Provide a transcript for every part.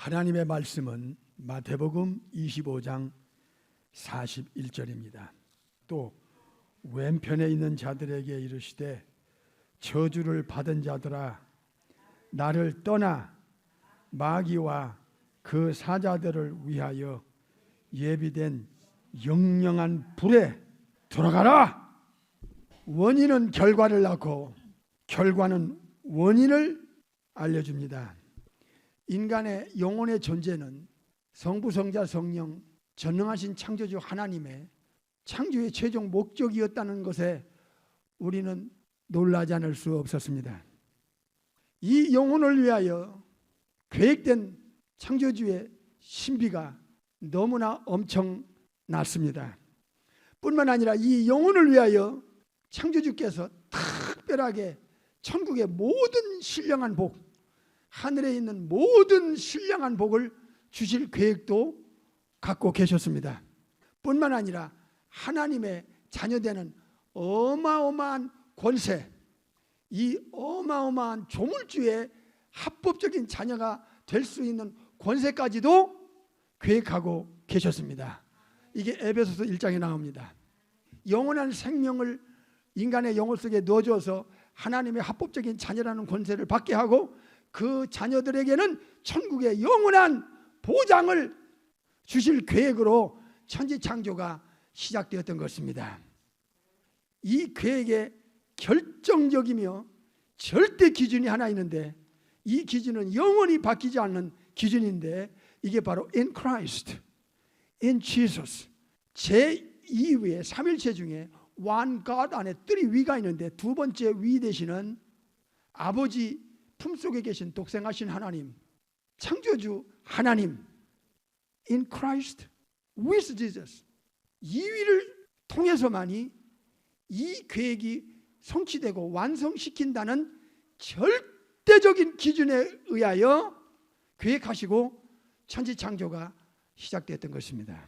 하나님의 말씀은 마태복음 25장 41절입니다. 또 왼편에 있는 자들에게 이르시되 저주를 받은 자들아 나를 떠나 마귀와 그 사자들을 위하여 예비된 영영한 불에 들어가라. 원인은 결과를 낳고 결과는 원인을 알려줍니다. 인간의 영혼의 존재는 성부, 성자, 성령 전능하신 창조주 하나님의 창조의 최종 목적이었다는 것에 우리는 놀라지 않을 수 없었습니다. 이 영혼을 위하여 계획된 창조주의 신비가 너무나 엄청났습니다. 뿐만 아니라 이 영혼을 위하여 창조주께서 특별하게 천국의 모든 신령한 복, 하늘에 있는 모든 신령한 복을 주실 계획도 갖고 계셨습니다. 뿐만 아니라 하나님의 자녀되는 어마어마한 권세, 이 어마어마한 조물주의 합법적인 자녀가 될 수 있는 권세까지도 계획하고 계셨습니다. 이게 에베소서 1장에 나옵니다. 영원한 생명을 인간의 영혼 속에 넣어줘서 하나님의 합법적인 자녀라는 권세를 받게 하고 그 자녀들에게는 천국의 영원한 보장을 주실 계획으로 천지창조가 시작되었던 것입니다. 이 계획의 결정적이며 절대 기준이 하나 있는데 이 기준은 영원히 바뀌지 않는 기준인데 이게 바로 in Christ, in Jesus. 제2위의 삼일체 중에 one God 안에 three 위가 있는데 두 번째 위 되시는 아버지 품속에 계신 독생하신 하나님, 창조주 하나님, in Christ with Jesus. 이 위를 통해서만이 이 계획이 성취되고 완성시킨다는 절대적인 기준에 의하여 계획하시고 천지창조가 시작됐던 것입니다.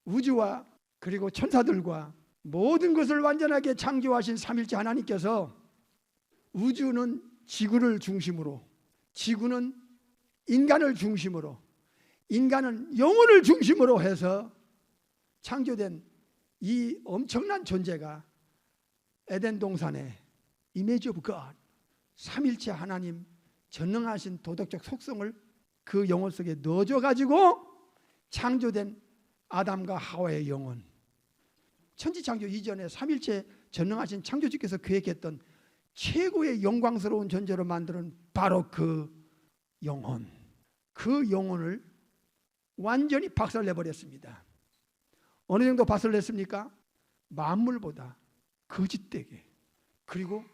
우주와 그리고 천사들과 모든 것을 완전하게 창조하신 삼일체 하나님께서 우주는 지구를 중심으로, 지구는 인간을 중심으로, 인간은 영혼을 중심으로 해서 창조된 이 엄청난 존재가 에덴 동산에 Image of God, 삼일체 하나님 전능하신 도덕적 속성을 그 영혼 속에 넣어줘 가지고 창조된 아담과 하와의 영혼, 천지창조 이전에 삼일체 전능하신 창조주께서 계획했던 최고의 영광스러운 존재로 만드는 바로 그 영혼, 그 영혼을 완전히 박살내버렸습니다. 어느 정도 박살냈습니까? 만물보다 거짓되게, 그리고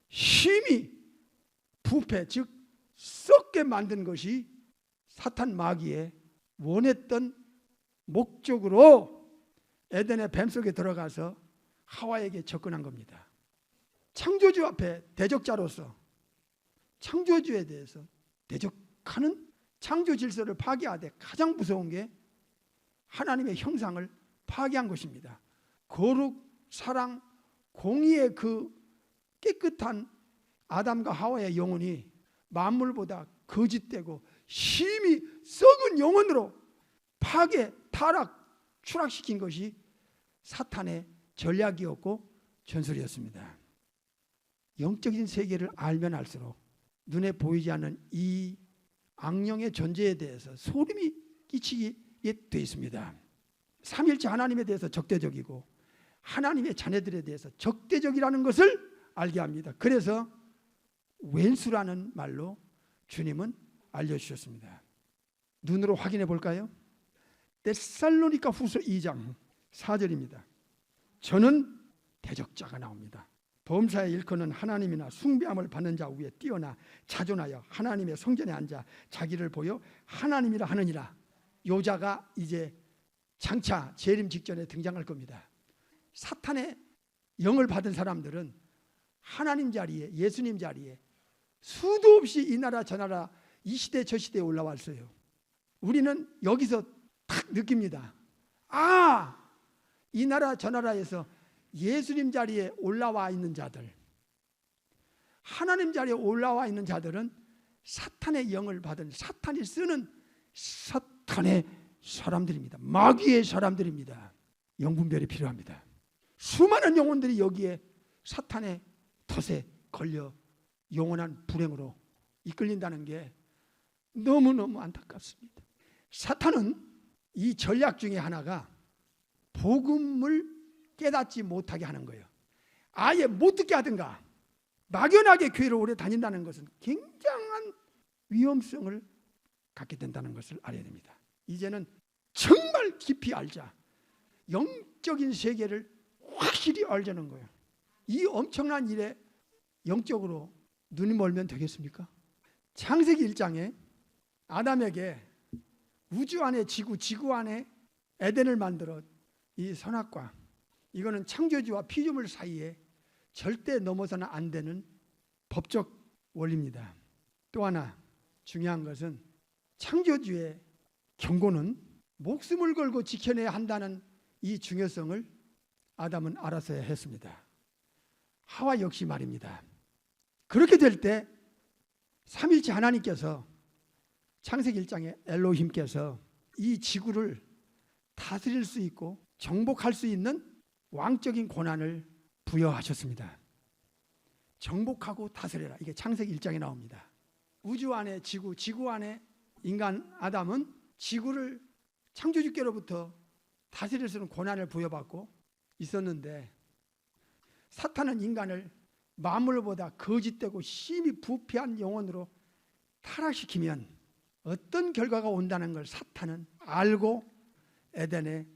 심히 부패, 즉 썩게 만든 것이 사탄 마귀의 원했던 목적으로 에덴의 뱀 속에 들어가서 하와에게 접근한 겁니다. 창조주 앞에 대적자로서 창조주에 대해서 대적하는 창조 질서를 파괴하되 가장 무서운 게 하나님의 형상을 파괴한 것입니다. 거룩, 사랑, 공의의 그 깨끗한 아담과 하와의 영혼이 만물보다 거짓되고 심히 썩은 영혼으로 파괴, 타락, 추락시킨 것이 사탄의 전략이었고 전술이었습니다. 영적인 세계를 알면 알수록 눈에 보이지 않는 이 악령의 존재에 대해서 소름이 끼치게 돼 있습니다. 삼일체 하나님에 대해서 적대적이고 하나님의 자녀들에 대해서 적대적이라는 것을 알게 합니다. 그래서 왼수라는 말로 주님은 알려주셨습니다. 눈으로 확인해 볼까요? 데살로니가 후서 2장 4절입니다. 저는 대적자가 나옵니다. 범사에 일컫는 하나님이나 숭배함을 받는 자 위에 뛰어나 자존하여 하나님의 성전에 앉아 자기를 보여 하나님이라 하느니라. 요자가 이제 장차 재림 직전에 등장할 겁니다. 사탄의 영을 받은 사람들은 하나님 자리에, 예수님 자리에 수도 없이 이 나라 저 나라 이 시대 저 시대에 올라왔어요. 우리는 여기서 탁 느낍니다. 아, 이 나라 저 나라에서 예수님 자리에 올라와 있는 자들, 하나님 자리에 올라와 있는 자들은 사탄의 영을 받은 사탄이 쓰는 사탄의 사람들입니다. 마귀의 사람들입니다. 영분별이 필요합니다. 수많은 영혼들이 여기에 사탄의 덫에 걸려 영원한 불행으로 이끌린다는 게 너무너무 안타깝습니다. 사탄은 이 전략 중에 하나가 복음을 깨닫지 못하게 하는 거예요. 아예 못 듣게 하든가 막연하게 교회를 오래 다닌다는 것은 굉장한 위험성을 갖게 된다는 것을 알아야 됩니다. 이제는 정말 깊이 알자. 영적인 세계를 확실히 알자는 거예요. 이 엄청난 일에 영적으로 눈이 멀면 되겠습니까? 창세기 1장에 아담에게 우주 안에 지구, 지구 안에 에덴을 만들어 이 선악과, 이거는 창조주와 피조물 사이에 절대 넘어서는 안 되는 법적 원리입니다. 또 하나 중요한 것은 창조주의 경고는 목숨을 걸고 지켜내야 한다는 이 중요성을 아담은 알았어야 했습니다. 하와 역시 말입니다. 그렇게 될 때 삼일체 하나님께서 창세기 1장에 엘로힘께서 이 지구를 다스릴 수 있고 정복할 수 있는 왕적인 권한을 부여하셨습니다. 정복하고 다스려라. 이게 창세기 1장에 나옵니다. 우주 안에 지구, 지구 안에 인간 아담은 지구를 창조주께로부터 다스릴 수 있는 권한을 부여받고 있었는데 사탄은 인간을 만물보다 거짓되고 심히 부패한 영혼으로 타락시키면 어떤 결과가 온다는 걸 사탄은 알고 에덴에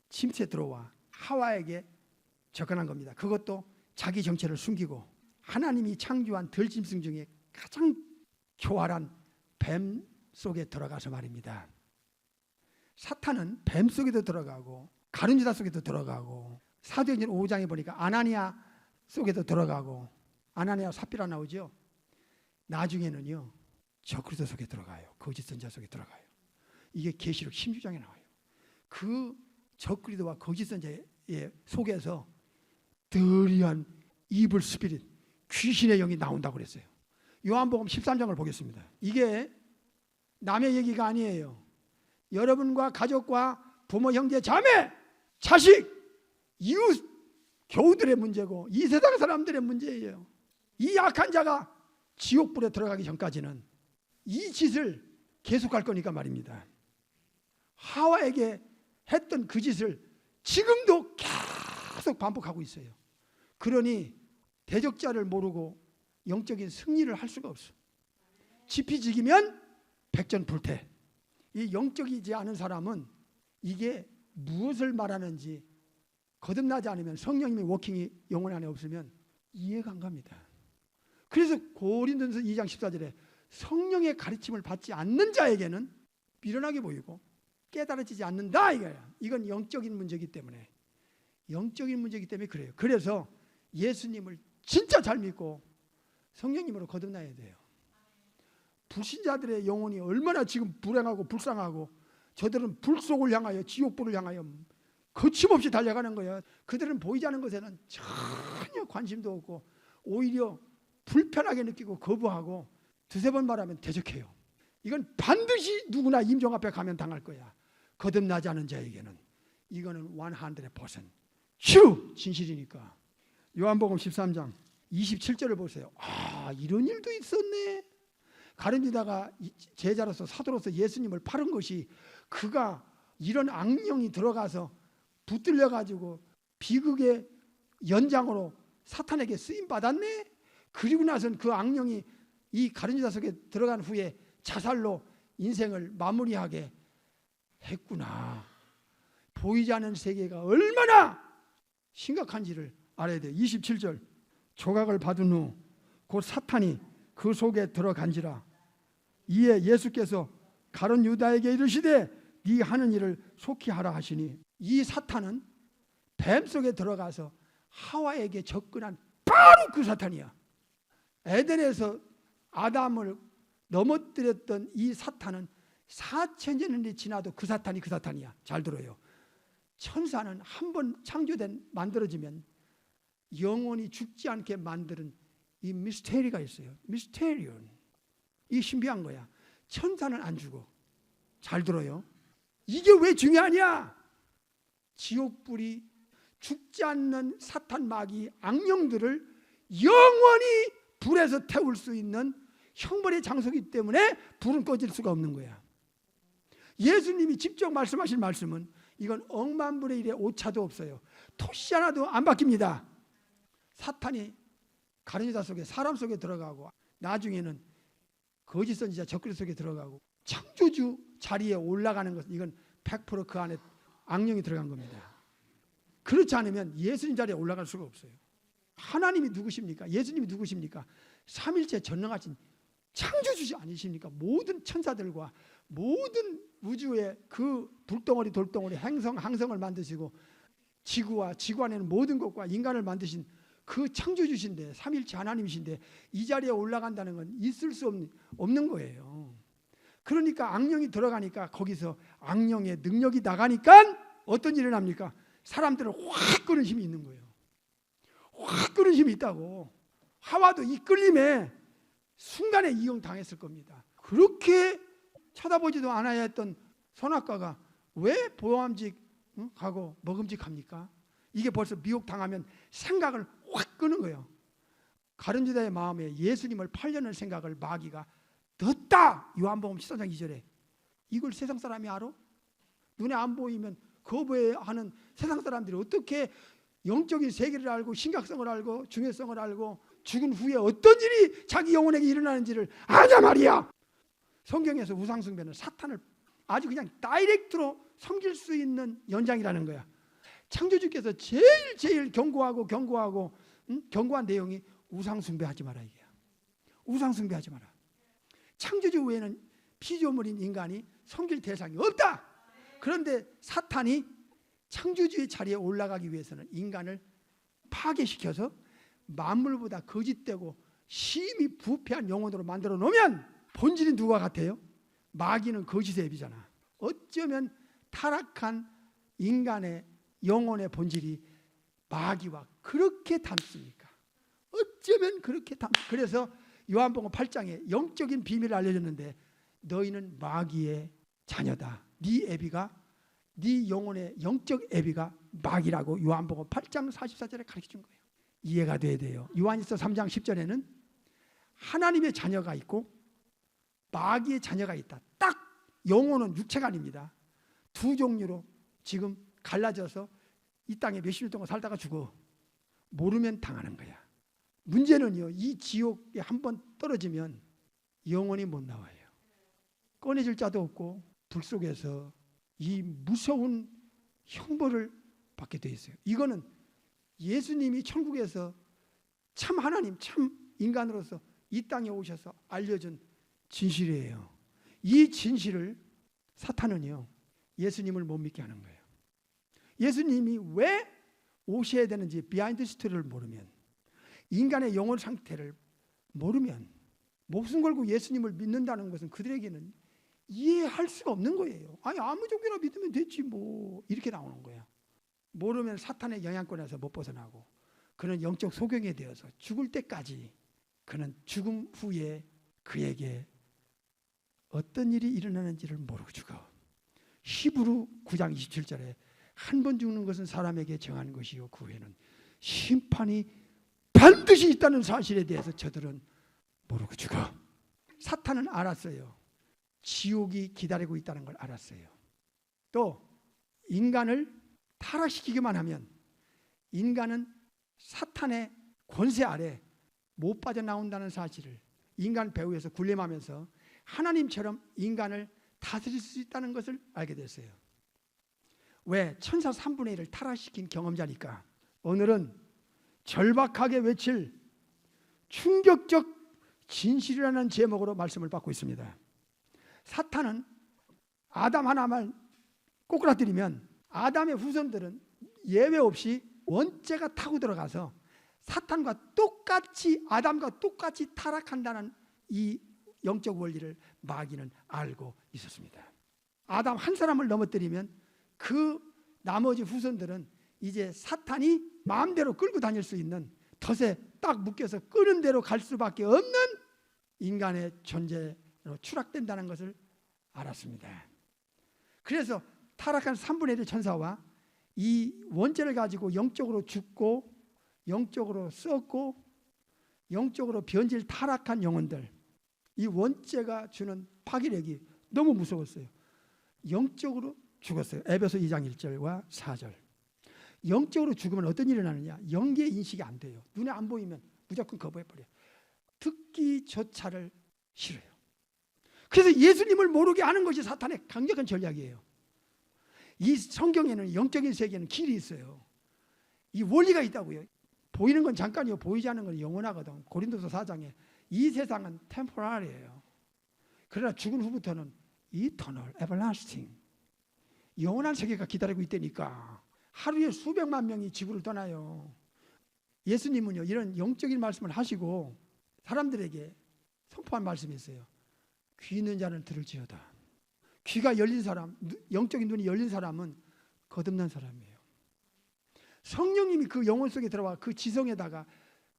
침체 들어와 하와에게 접근한 겁니다. 그것도 자기 정체를 숨기고 하나님이 창조한 들짐승 중에 가장 교활한 뱀 속에 들어가서 말입니다. 사탄은 뱀 속에도 들어가고 가룟유다 속에도 들어가고 사도행전 5장에 보니까 아나니아 속에도 들어가고 아나니아 삽비라 나오죠. 나중에는요 저그리스도 속에 들어가요. 거짓 선지자 속에 들어가요. 이게 계시록 16장에 나와요. 그 저그리스도와 거짓 선지자의 속에서 더리한 이블 스피릿, 귀신의 영이 나온다고 그랬어요. 요한복음 13장을 보겠습니다. 이게 남의 얘기가 아니에요. 여러분과 가족과 부모, 형제, 자매, 자식, 이웃, 교우들의 문제고 이 세상 사람들의 문제예요. 이 악한 자가 지옥불에 들어가기 전까지는 이 짓을 계속할 거니까 말입니다. 하와에게 했던 그 짓을 지금도 계속 반복하고 있어요. 그러니 대적자를 모르고 영적인 승리를 할 수가 없어. 지피지기면 백전불태. 이 영적이지 않은 사람은 이게 무엇을 말하는지 거듭나지 않으면 성령님의 워킹이 영혼 안에 없으면 이해가 안 갑니다. 그래서 고린도전서 2장 14절에 성령의 가르침을 받지 않는 자에게는 미련하게 보이고 깨달아지지 않는다 이거야. 이건 영적인 문제이기 때문에 그래요. 그래서 예수님을 진짜 잘 믿고 성령님으로 거듭나야 돼요. 불신자들의 영혼이 얼마나 지금 불행하고 불쌍하고 저들은 불 속을 향하여 지옥불을 향하여 거침없이 달려가는 거예요. 그들은 보이지 않는 것에는 전혀 관심도 없고 오히려 불편하게 느끼고 거부하고 두세 번 말하면 대적해요. 이건 반드시 누구나 임종 앞에 가면 당할 거야. 거듭나지 않은 자에게는 이거는 100% 진실이니까. 요한복음 13장 27절을 보세요. 이런 일도 있었네. 가룟유다가 제자로서 사도로서 예수님을 팔은 것이 그가 이런 악령이 들어가서 붙들려 가지고 비극의 연장으로 사탄에게 쓰임 받았네. 그리고 나선 그 악령이 이 가룟유다 속에 들어간 후에 자살로 인생을 마무리하게 했구나. 보이지 않는 세계가 얼마나 심각한지를 알아야 돼요. 27절 조각을 받은 후 곧 사탄이 그 속에 들어간지라. 이에 예수께서 가룟 유다에게 이르시되 네 하는 일을 속히 하라 하시니, 이 사탄은 뱀 속에 들어가서 하와에게 접근한 바로 그 사탄이야. 에덴에서 아담을 넘어뜨렸던 이 사탄은 4000년이 지나도 그 사탄이야. 잘 들어요. 천사는 한 번 만들어지면 영원히 죽지 않게 만드는 이 미스테리가 있어요. 미스테리온. 이 신비한 거야. 천사는 안 죽어. 잘 들어요. 이게 왜 중요하냐? 지옥불이 죽지 않는 사탄 마귀 악령들을 영원히 불에서 태울 수 있는 형벌의 장소이기 때문에 불은 꺼질 수가 없는 거야. 예수님이 직접 말씀하신 말씀은 이건 억만분의 1의 오차도 없어요. 토시 하나도 안 바뀝니다. 사탄이 가룟유다 속에 사람 속에 들어가고 나중에는 거짓 선지자 적그리 속에 들어가고 창조주 자리에 올라가는 것은 이건 100% 그 안에 악령이 들어간 겁니다. 그렇지 않으면 예수님 자리에 올라갈 수가 없어요. 하나님이 누구십니까? 예수님이 누구십니까? 삼일째 전능하신 창조주지 아니십니까? 모든 천사들과 모든 우주의 그 불덩어리 돌덩어리 행성 항성을 만드시고 지구와 지구 안에는 모든 것과 인간을 만드신 그 창조주신데 삼일체 하나님이신데 이 자리에 올라간다는 건 있을 수 없는 거예요. 그러니까 악령이 들어가니까 거기서 악령의 능력이 나가니까 어떤 일이 납니까? 사람들을 확 끄는 힘이 있는 거예요. 확 끄는 힘이 있다고. 하와도 이 끌림에 순간에 이용당했을 겁니다. 그렇게 쳐다보지도 않아야 했던 선악과가 왜 보암직 가고 먹음직합니까? 이게 벌써 미혹당하면 생각을 확 끄는 거예요. 가룟유다의 마음에 예수님을 팔려는 생각을 마귀가 넣었다. 요한복음 14장 2절에. 이걸 세상 사람이 알아? 눈에 안 보이면 거부하는 세상 사람들이 어떻게 영적인 세계를 알고 심각성을 알고 중요성을 알고 죽은 후에 어떤 일이 자기 영혼에게 일어나는지를 아냐 말이야. 성경에서 우상숭배는 사탄을 아주 그냥 다이렉트로 섬길 수 있는 연장이라는 거야. 창조주께서 제일 경고하고 경고한 내용이 우상숭배하지 마라 이게야. 우상숭배하지 마라. 창조주 외에는 피조물인 인간이 섬길 대상이 없다. 그런데 사탄이 창조주의 자리에 올라가기 위해서는 인간을 파괴시켜서 만물보다 거짓되고 심히 부패한 영혼으로 만들어 놓으면 본질이 누가 같아요? 마귀는 거짓의 앱이잖아. 어쩌면 타락한 인간의 영혼의 본질이 마귀와 그렇게 닮습니까? 어쩌면 그렇게 그래서 요한복음 8장에 영적인 비밀을 알려줬는데 너희는 마귀의 자녀다. 네 애비가 네 영혼의 영적 애비가 마귀라고 요한복음 8장 44절에 가르쳐준 거예요. 이해가 돼야 돼요. 요한일서 3장 10절에는 하나님의 자녀가 있고 마귀의 자녀가 있다. 딱 영혼은 육체가 아닙니다. 두 종류로 지금 갈라져서 이 땅에 몇십 년 동안 살다가 죽어. 모르면 당하는 거야. 문제는요, 이 지옥에 한번 떨어지면 영원히 못 나와요. 꺼내줄 자도 없고 불 속에서 이 무서운 형벌을 받게 돼 있어요. 이거는 예수님이 천국에서 참 하나님, 참 인간으로서 이 땅에 오셔서 알려준 진실이에요. 이 진실을 사탄은요, 예수님을 못 믿게 하는 거예요. 예수님이 왜 오셔야 되는지 비하인드 스토리를 모르면, 인간의 영혼 상태를 모르면 목숨 걸고 예수님을 믿는다는 것은 그들에게는 이해할 수가 없는 거예요. 아니 아무 종교나 믿으면 됐지 뭐 이렇게 나오는 거야. 모르면 사탄의 영향권에서 못 벗어나고 그는 영적 소경이 되어서 죽을 때까지 그는 죽음 후에 그에게 어떤 일이 일어나는지를 모르고 죽어. 히브리 9장 27절에 한 번 죽는 것은 사람에게 정한 것이요 그 후에는 심판이 반드시 있다는 사실에 대해서 저들은 모르고 죽어. 사탄은 알았어요. 지옥이 기다리고 있다는 걸 알았어요. 또 인간을 타락시키기만 하면 인간은 사탄의 권세 아래 못 빠져나온다는 사실을 인간 배후에서 군림하면서 하나님처럼 인간을 다스릴 수 있다는 것을 알게 됐어요. 왜? 천사 3분의 1을 타락시킨 경험자니까. 오늘은 절박하게 외칠 충격적 진실이라는 제목으로 말씀을 받고 있습니다. 사탄은 아담 하나만 꼬꾸라뜨리면 아담의 후손들은 예외 없이 원죄가 타고 들어가서 사탄과 똑같이 아담과 똑같이 타락한다는 이 영적 원리를 마귀는 알고 있었습니다. 아담 한 사람을 넘어뜨리면 그 나머지 후손들은 이제 사탄이 마음대로 끌고 다닐 수 있는 덫에 딱 묶여서 끄는 대로 갈 수밖에 없는 인간의 존재로 추락된다는 것을 알았습니다. 그래서 타락한 3분의 1의 천사와 이 원죄를 가지고 영적으로 죽고 영적으로 썩고 영적으로 변질 타락한 영혼들, 이 원죄가 주는 파괴력이 너무 무서웠어요. 영적으로 죽었어요. 에베소 2장 1절과 4절. 영적으로 죽으면 어떤 일이 일어나느냐? 영계 인식이 안 돼요. 눈에 안 보이면 무조건 거부해버려요. 듣기조차를 싫어요. 그래서 예수님을 모르게 하는 것이 사탄의 강력한 전략이에요. 이 성경에는, 영적인 세계에는 길이 있어요. 이 원리가 있다고요. 보이는 건 잠깐이요, 보이지 않는 건 영원하거든. 고린도서 4장에 이 세상은 템포럴이에요. 그러나 죽은 후부터는 eternal, everlasting, 영원한 세계가 기다리고 있다니까. 하루에 수백만 명이 지구를 떠나요. 예수님은요, 이런 영적인 말씀을 하시고 사람들에게 선포한 말씀이 있어요. 귀 있는 자는 들을지어다. 귀가 열린 사람, 영적인 눈이 열린 사람은 거듭난 사람이에요. 성령님이 그 영혼 속에 들어와 그 지성에다가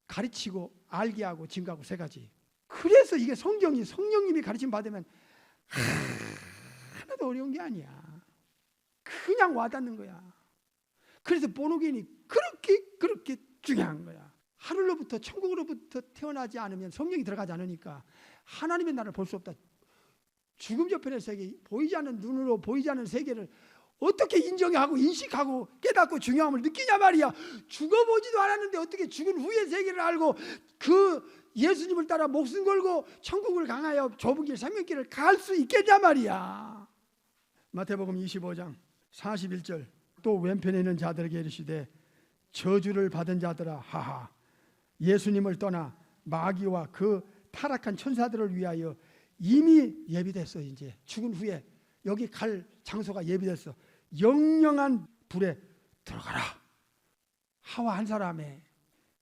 가르치고 알게 하고 증거하고 세 가지. 그래서 이게 성령님이 가르침 받으면 하나도 어려운 게 아니야. 그냥 와닿는 거야. 그래서 본어게인이 그렇게 중요한 거야. 하늘로부터 천국으로부터 태어나지 않으면, 성령이 들어가지 않으니까 하나님의 나라를 볼 수 없다. 죽음 저편의 세계, 보이지 않는 눈으로 보이지 않는 세계를 어떻게 인정하고 인식하고 깨닫고 중요함을 느끼냐 말이야. 죽어보지도 않았는데 어떻게 죽은 후의 세계를 알고 그 예수님을 따라 목숨 걸고 천국을 강하여 좁은 길 생명길을 갈 수 있겠냐 말이야. 마태복음 25장 41절. 또 왼편에 있는 자들에게 이르시되 저주를 받은 자들아 하하, 예수님을 떠나 마귀와 그 타락한 천사들을 위하여 이미 예비됐어. 이제 죽은 후에 여기 갈 장소가 예비됐어. 영영한 불에 들어가라. 하와 한 사람의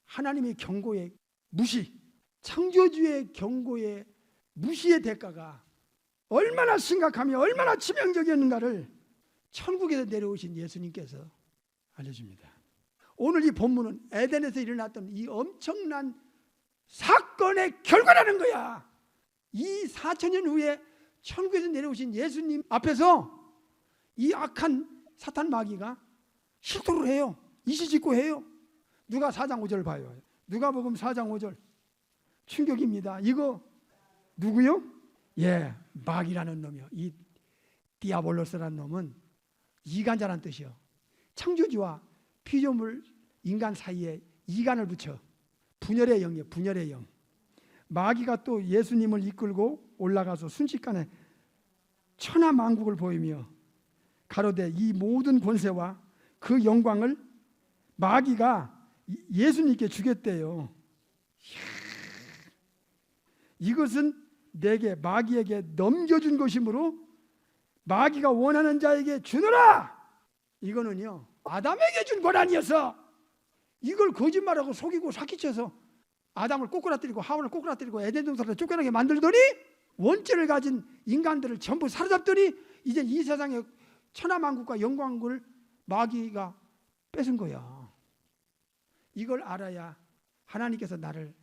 하나님의 경고의 무시, 창조주의 경고의 무시의 대가가 얼마나 심각하며 얼마나 치명적이었는가를 천국에서 내려오신 예수님께서 알려줍니다. 오늘 이 본문은 에덴에서 일어났던 이 엄청난 사건의 결과라는 거야. 이 4000년 후에 천국에서 내려오신 예수님 앞에서 이 악한 사탄 마귀가 실토를 해요. 이시짓고 해요. 누가 4장 5절 봐요. 누가복음 4장 5절. 충격입니다. 이거 누구요? 예, 마귀라는 놈이요. 이 디아볼로스라는 놈은 이간자란 뜻이요. 창조주와 피조물 인간 사이에 이간을 붙여 분열의 영이에요. 분열의 영. 마귀가 또 예수님을 이끌고 올라가서 순식간에 천하만국을 보이며 가로되 이 모든 권세와 그 영광을 마귀가 예수님께 주겠대요. 이것은 내게 마귀에게 넘겨준 것이므로 마귀가 원하는 자에게 주노라. 이거는요, 아담에게 준 권한이어서 이걸 거짓말하고 속이고 사기쳐서 아담을 꼬꾸라뜨리고 하와를 꼬꾸라뜨리고 에덴 동산을 쫓겨나게 만들더니 원죄를 가진 인간들을 전부 사로잡더니 이제 이 세상의 천하만국과 영광을 마귀가 뺏은 거야. 이걸 알아야 하나님께서 나를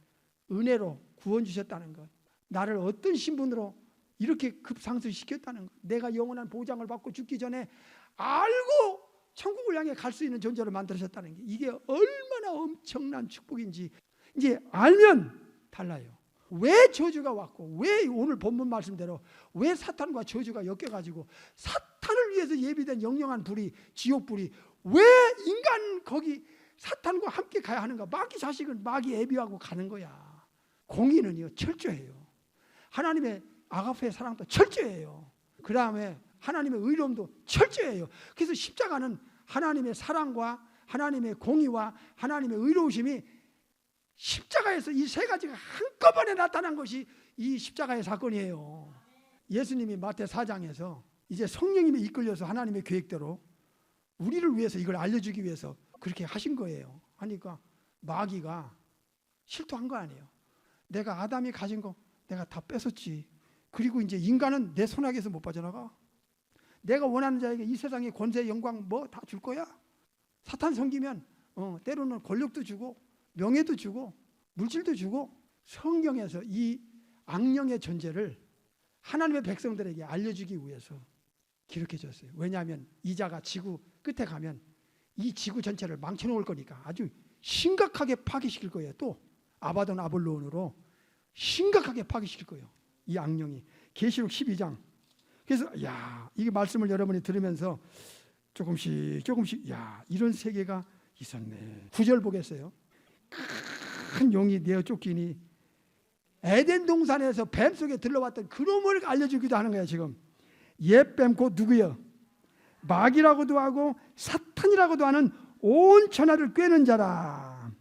은혜로 구원 주셨다는 것, 나를 어떤 신분으로 이렇게 급상승시켰다는 것, 내가 영원한 보장을 받고 죽기 전에 알고 천국을 향해 갈 수 있는 존재로 만들으셨다는 게, 이게 얼마나 엄청난 축복인지 이제 알면 달라요. 왜 저주가 왔고, 왜 오늘 본문 말씀대로 왜 사탄과 저주가 엮여가지고 사탄을 위해서 예비된 영영한 불이, 지옥불이 왜 인간 거기 사탄과 함께 가야 하는가. 마귀 자식은 마귀 애비하고 가는 거야. 공의는요 철저해요. 하나님의 아가페의 사랑도 철저해요. 그 다음에 하나님의 의로움도 철저해요. 그래서 십자가는 하나님의 사랑과 하나님의 공의와 하나님의 의로우심이 십자가에서 이 세 가지가 한꺼번에 나타난 것이 이 십자가의 사건이에요. 예수님이 마태 4장에서 이제 성령님이 이끌려서 하나님의 계획대로 우리를 위해서 이걸 알려주기 위해서 그렇게 하신 거예요. 하니까 마귀가 실토한 거 아니에요. 내가 아담이 가진 거 내가 다 뺏었지. 그리고 이제 인간은 내 손아귀에서 못 빠져나가. 내가 원하는 자에게 이 세상의 권세, 영광 뭐 다 줄 거야. 사탄 섬기면 때로는 권력도 주고 명예도 주고 물질도 주고. 성경에서 이 악령의 존재를 하나님의 백성들에게 알려주기 위해서 기록해 줬어요. 왜냐하면 이자가 지구 끝에 가면 이 지구 전체를 망쳐놓을 거니까 아주 심각하게 파괴시킬 거예요. 또 아바돈 아볼론으로 심각하게 파괴시킬 거예요. 이 악령이. 계시록 12장. 그래서 이게 말씀을 여러분이 들으면서 조금씩 이런 세계가 있었네. 9절 보겠어요. 큰 용이 내어 쫓기니 에덴 동산에서 뱀 속에 들러왔던 그놈을 알려주기도 하는 거야. 지금 옛뱀 곧 누구여? 마귀라고도 하고 사탄이라고도 하는 온 천하를 꿰는 자라.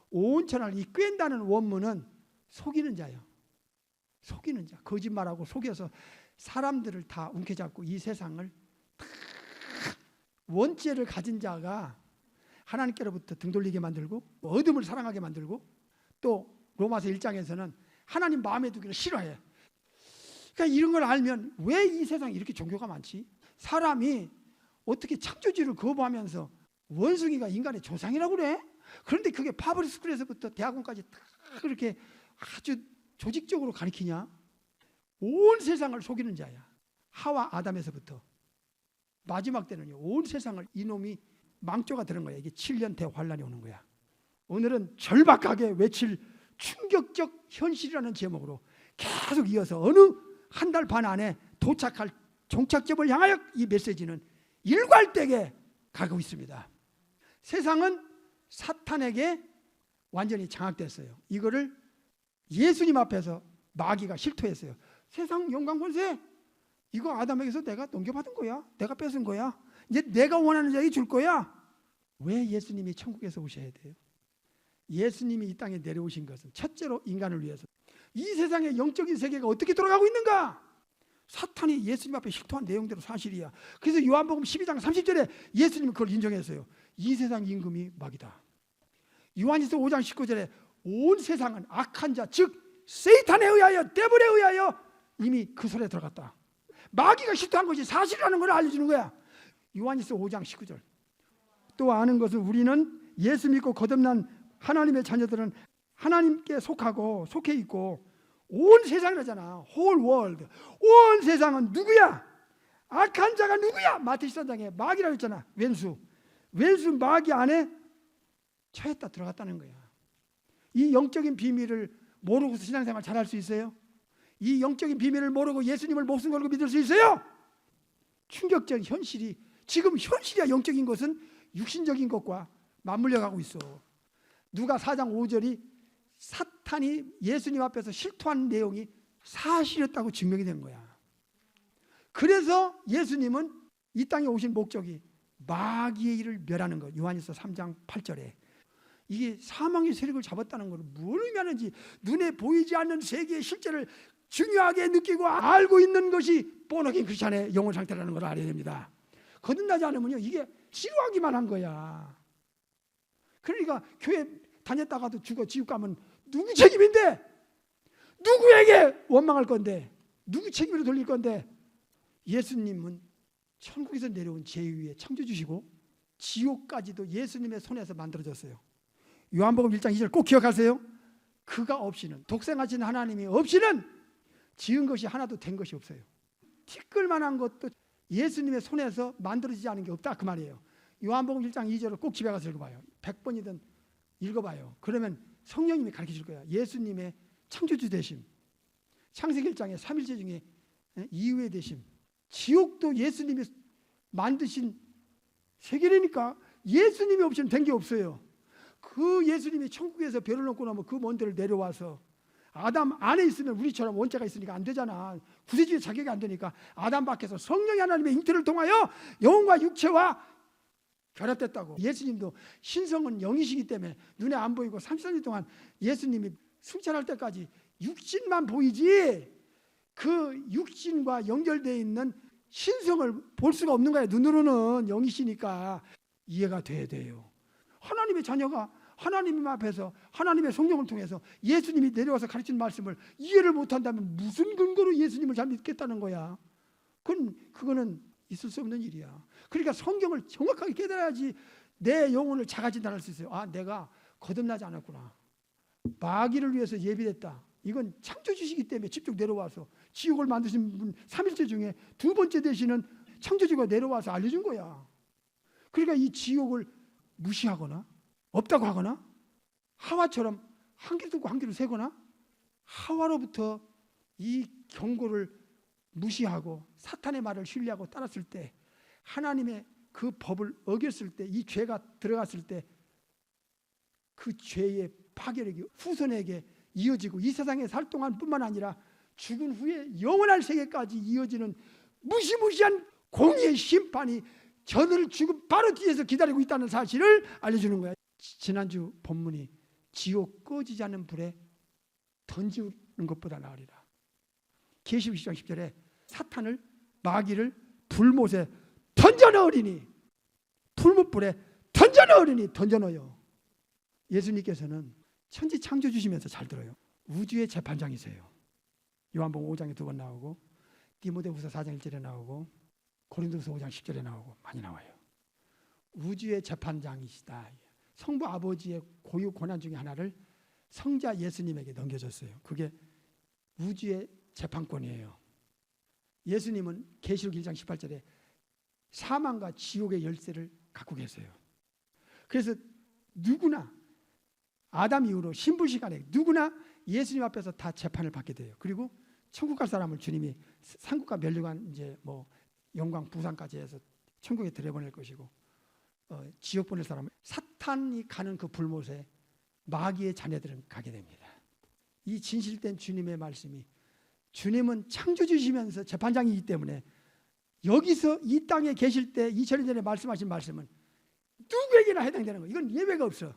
온 천하를 이 꿰다는 원문은 속이는 자예요. 속이는 자. 거짓말하고 속여서 사람들을 다 움켜잡고 이 세상을 다 원죄를 가진 자가 하나님께로부터 등 돌리게 만들고 어둠을 사랑하게 만들고 또 로마서 1장에서는 하나님 마음에 두기를 싫어해. 그러니까 이런 걸 알면 왜 이 세상에 이렇게 종교가 많지? 사람이 어떻게 창조주를 거부하면서 원숭이가 인간의 조상이라고 그래? 그런데 그게 파브리 스쿨에서부터 대학원까지 다 그렇게 아주 조직적으로 가르치냐? 온 세상을 속이는 자야. 하와 아담에서부터 마지막 때는요, 온 세상을 이놈이 망조가 되는 거야. 이게 7년 대환란이 오는 거야. 오늘은 절박하게 외칠 충격적 현실이라는 제목으로 계속 이어서 어느 한 달 반 안에 도착할 종착점을 향하여 이 메시지는 일괄되게 가고 있습니다. 세상은 사탄에게 완전히 장악됐어요. 이거를 예수님 앞에서 마귀가 실토했어요. 세상 영광 권세 이거 아담에게서 내가 넘겨받은 거야. 내가 뺏은 거야. 이제 내가 원하는 자에게 줄 거야. 왜 예수님이 천국에서 오셔야 돼요? 예수님이 이 땅에 내려오신 것은 첫째로 인간을 위해서. 이 세상의 영적인 세계가 어떻게 돌아가고 있는가? 사탄이 예수님 앞에 실토한 내용대로 사실이야. 그래서 요한복음 12장 30절에 예수님은 그걸 인정했어요. 이 세상 임금이 마귀다. 요한일서 5장 19절에 온 세상은 악한 자, 즉 세이탄에 의하여, 데블에 의하여 이미 그 손에 들어갔다. 마귀가 실토한 것이 사실이라는 걸 알려주는 거야. 요한일서 5장 19절. 또 아는 것은 우리는 예수 믿고 거듭난 하나님의 자녀들은 하나님께 속하고 속해 있고 온 세상이라잖아. whole world. 온 세상은 누구야? 악한 자가 누구야? 마태복음 13장에 마귀라고 했잖아. 왼수 마귀 안에 처했다 들어갔다는 거야. 이 영적인 비밀을 모르고서 신앙생활 잘할 수 있어요? 이 영적인 비밀을 모르고 예수님을 목숨 걸고 믿을 수 있어요? 충격적 현실이 지금 현실이야. 영적인 것은 육신적인 것과 맞물려 가고 있어. 누가 4장 5절이 사탄이 예수님 앞에서 실토한 내용이 사실이었다고 증명이 된 거야. 그래서 예수님은 이 땅에 오신 목적이 마귀의 일을 멸하는 것. 요한일서 3장 8절에 이게 사망의 세력을 잡았다는 것을 뭘 의미하는지 눈에 보이지 않는 세계의 실제를 중요하게 느끼고 알고 있는 것이 본어긴 크리스찬의 영혼 상태라는 걸 알아야 됩니다. 거듭나지 않으면요 이게 지루하기만 한 거야. 그러니까 교회 다녔다가도 죽어 지옥 가면 누구 책임인데? 누구에게 원망할 건데? 누구 책임으로 돌릴 건데? 예수님은 천국에서 내려온 제2의 창조주시고 지옥까지도 예수님의 손에서 만들어졌어요. 요한복음 1장 2절 꼭 기억하세요. 그가 없이는, 독생하신 하나님이 없이는 지은 것이 하나도 된 것이 없어요. 티끌만한 것도 예수님의 손에서 만들어지지 않은 게 없다 그 말이에요. 요한복음 1장 2절을 꼭 집에 가서 읽어봐요. 100번이든 읽어봐요. 그러면 성령님이 가르쳐 줄 거야. 예수님의 창조주 되심, 창세기 1장의 삼일체 중에 이후의 되심, 지옥도 예수님이 만드신 세계라니까 예수님이 없이는 된 게 없어요. 그 예수님이 천국에서 별을 넘고 나면 그 먼 데를 내려와서 아담 안에 있으면 우리처럼 원죄가 있으니까 안 되잖아. 구세주의 자격이 안 되니까 아담 밖에서 성령이 하나님의 잉태를 통하여 영과 육체와 결합됐다고. 예수님도 신성은 영이시기 때문에 눈에 안 보이고 33년 동안 예수님이 승천할 때까지 육신만 보이지 그 육신과 연결되어 있는 신성을 볼 수가 없는 거예요. 눈으로는 영이시니까 이해가 돼야 돼요. 하나님의 자녀가 하나님 앞에서 하나님의 성령을 통해서 예수님이 내려와서 가르친 말씀을 이해를 못한다면 무슨 근거로 예수님을 잘 믿겠다는 거야. 그거는 있을 수 없는 일이야. 그러니까 성경을 정확하게 깨달아야지 내 영혼을 자가 진단할 수 있어요. 아, 내가 거듭나지 않았구나. 마귀를 위해서 예비됐다. 이건 창조주시기 때문에 직접 내려와서 지옥을 만드신 분 삼일체 중에 두 번째 되시는 창조주가 내려와서 알려준 거야. 그러니까 이 지옥을 무시하거나 없다고 하거나 하와처럼 한 귀로 듣고 한 귀로 새거나 하와로부터 이 경고를 무시하고 사탄의 말을 신뢰하고 따랐을 때, 하나님의 그 법을 어겼을 때, 이 죄가 들어갔을 때 그 죄의 파괴력이 후손에게 이어지고 이 세상에 살 동안 뿐만 아니라 죽은 후에 영원할 세계까지 이어지는 무시무시한 공의의 심판이 저들을 죽음 바로 뒤에서 기다리고 있다는 사실을 알려주는 거야. 지난주 본문이 지옥 꺼지지 않는 불에 던지는 것보다 나으리라. 계시록 20장 10절에 사탄을, 마귀를 불못에 던져넣으리니, 불못불에 던져넣으리니, 던져넣어요. 예수님께서는 천지 창조 주시면서, 잘 들어요, 우주의 재판장이세요. 요한복음 5장에 2번 나오고 디모데후서 4장 1절에 나오고 고린도후서 5장 10절에 나오고 많이 나와요. 우주의 재판장이시다. 성부 아버지의 고유 권한 중에 하나를 성자 예수님에게 넘겨줬어요. 그게 우주의 재판권이에요. 예수님은 계시록 1장 18절에 사망과 지옥의 열쇠를 갖고 계세요. 그래서 누구나 아담 이후로 신부 시간에 누구나 예수님 앞에서 다 재판을 받게 돼요. 그리고 천국 갈 사람을 주님이 상국과 멸류관 이제 뭐 영광 부상까지 해서 천국에 들여보낼 것이고, 지옥 보낼 사람은 사탄이 가는 그 불못에 마귀의 자녀들은 가게 됩니다. 이 진실된 주님의 말씀이, 주님은 창조주시면서 재판장이기 때문에 여기서 이 땅에 계실 때 2000년 전에 말씀하신 말씀은 누구에게나 해당되는 거예요. 이건 예외가 없어.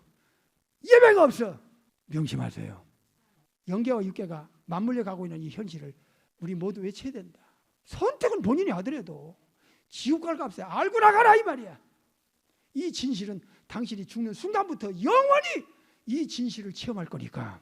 예외가 없어. 명심하세요. 영계와 육계가 맞물려 가고 있는 이 현실을 우리 모두 외쳐야 된다. 선택은 본인이 하더라도 지옥 갈 값에 알고 나가라, 이 말이야. 이 진실은 당신이 죽는 순간부터 영원히 이 진실을 체험할 거니까.